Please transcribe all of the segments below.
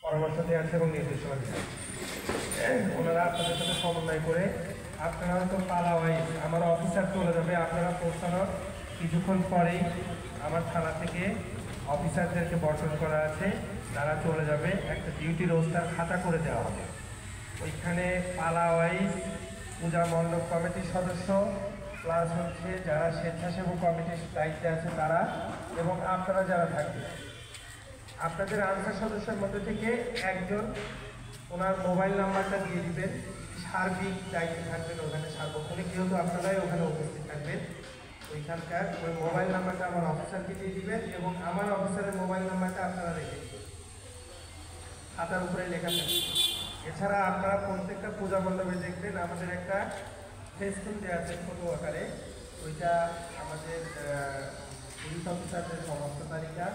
পরামর্শ দেওয়া আছে এবং নির্দেশনা দিচ্ছে। ওনারা আপনাদের সাথে সমন্বয় করে আপনারা হয়তো পালাওয়াই আমার অফিসার চলে যাবে, আপনারা পৌঁছানোর কিছুক্ষণ পরেই আমার থানা থেকে অফিসারদেরকে বর্জন করা আছে, তারা চলে যাবে, একটা ডিউটি রোস্টার খাতা করে দেওয়া হবে। ওইখানে পালাওয়াইজ পূজা মণ্ডপ কমিটির সদস্য প্লাস হচ্ছে যারা স্বেচ্ছাসেবক কমিটির দায়িত্বে আছে তারা এবং আপনারা যারা থাকবেন, আপনাদের আনসার সদস্যের মধ্যে থেকে একজন ওনার মোবাইল নাম্বারটা দিয়ে দিবেন, সার্বিক দায়িত্বে থাকবেন ওখানে সার্বক্ষণিক, যেহেতু আপনারাই ওখানে উপস্থিত থাকবেন। ওইখানকার ওই মোবাইল নাম্বারটা আমার অফিসারকে দিয়ে দিবেন এবং আমার অফিসারের মোবাইল নাম্বারটা আপনারা রেখে দিবেন, খাতার উপরে লেখা থাকবে। এছাড়া আপনারা প্রত্যেকটা পূজা মণ্ডপে দেখবেন আমাদের একটা ফেসবুক দেওয়া আছে ছোটো আকারে, ওইটা আমাদের পুলিশ অফিসারদের সমস্ত তালিকা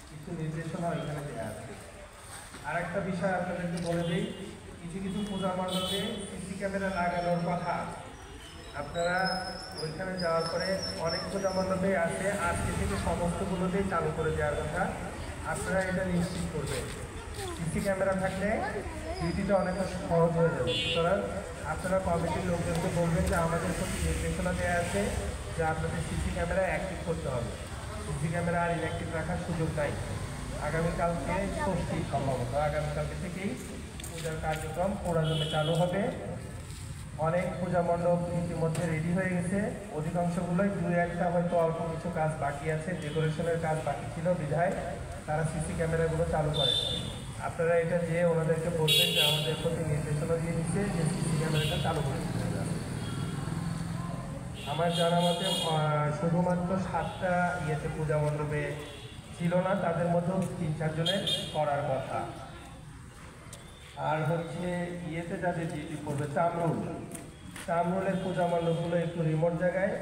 কিছু নির্দেশনা ওইখানে দেওয়া আছে। আর একটা বিষয় আপনাদেরকে বলে দিই, কিছু কিছু পূজা মণ্ডপে সিসি ক্যামেরা লাগানোর কথা, আপনারা ওইখানে যাওয়ার পরে অনেক পূজা মণ্ডপে আছে আজকে থেকে সমস্তগুলোতেই চালু করে দেওয়ার কথা, আপনারা এটা নিশ্চিত করবেন। সিসি ক্যামেরা থাকলে ডিউটিটা অনেকটা সহজ হয়ে যাবে। সুতরাং আপনারা কমিটির লোকজনকে বলবেন যে আমাদের প্রতি নির্দেশনা দেওয়া আছে যে আপনাদের সিসি ক্যামেরা অ্যাক্টিভ করতে হবে, সিসি ক্যামেরা আর ইনঅ্যাক্টিভ রাখার সুযোগ নাই। আগামীকালকে ষষ্ঠী, সম্ভবত আগামীকালকে থেকেই পূজার কার্যক্রম পুরাদমে চালু হবে। অনেক পূজা মণ্ডপ ইতিমধ্যে রেডি হয়ে গেছে, অধিকাংশগুলোই দুই একটা হয়তো অল্প কিছু কাজ বাকি আছে, ডেকোরেশনের কাজ বাকি ছিল বিধায় তারা সিসি ক্যামেরাগুলো চালু করে। আপনারা এটা যে ওনাদেরকে বলবেন যে আমাদের প্রতি নির্দেশনা দিয়ে দিচ্ছে যে সিসি ক্যামেরাটা চালু করে দিতে হবে। আমার জানা মতে শুধুমাত্র 7টা ইয়েতে পূজা মণ্ডপে ছিল না, তাদের মধ্যেও 3-4 জনের করার কথা। আর হচ্ছে ইয়েতে যাদের ডিউটি করবে চামরুলের পূজা মণ্ডপগুলো একটু রিমোট জায়গায়,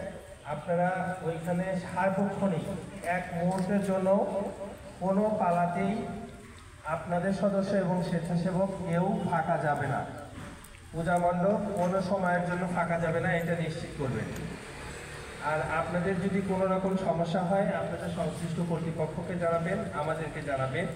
আপনারা ওইখানে সার্বক্ষণিক এক মুহূর্তের জন্য কোনো পালাতেই আপনাদের সদস্য এবং স্বেচ্ছাসেবক কেউ ফাঁকা যাবে না, পূজা মণ্ডপ কোনো সময়ের জন্য ফাঁকা যাবে না, এটা নিশ্চিত করবেন। আর আপনাদের যদি কোনো রকম সমস্যা হয় আপনাদের সংশ্লিষ্ট কর্তৃপক্ষকে জানাবেন, আমাদেরকে জানাবেন।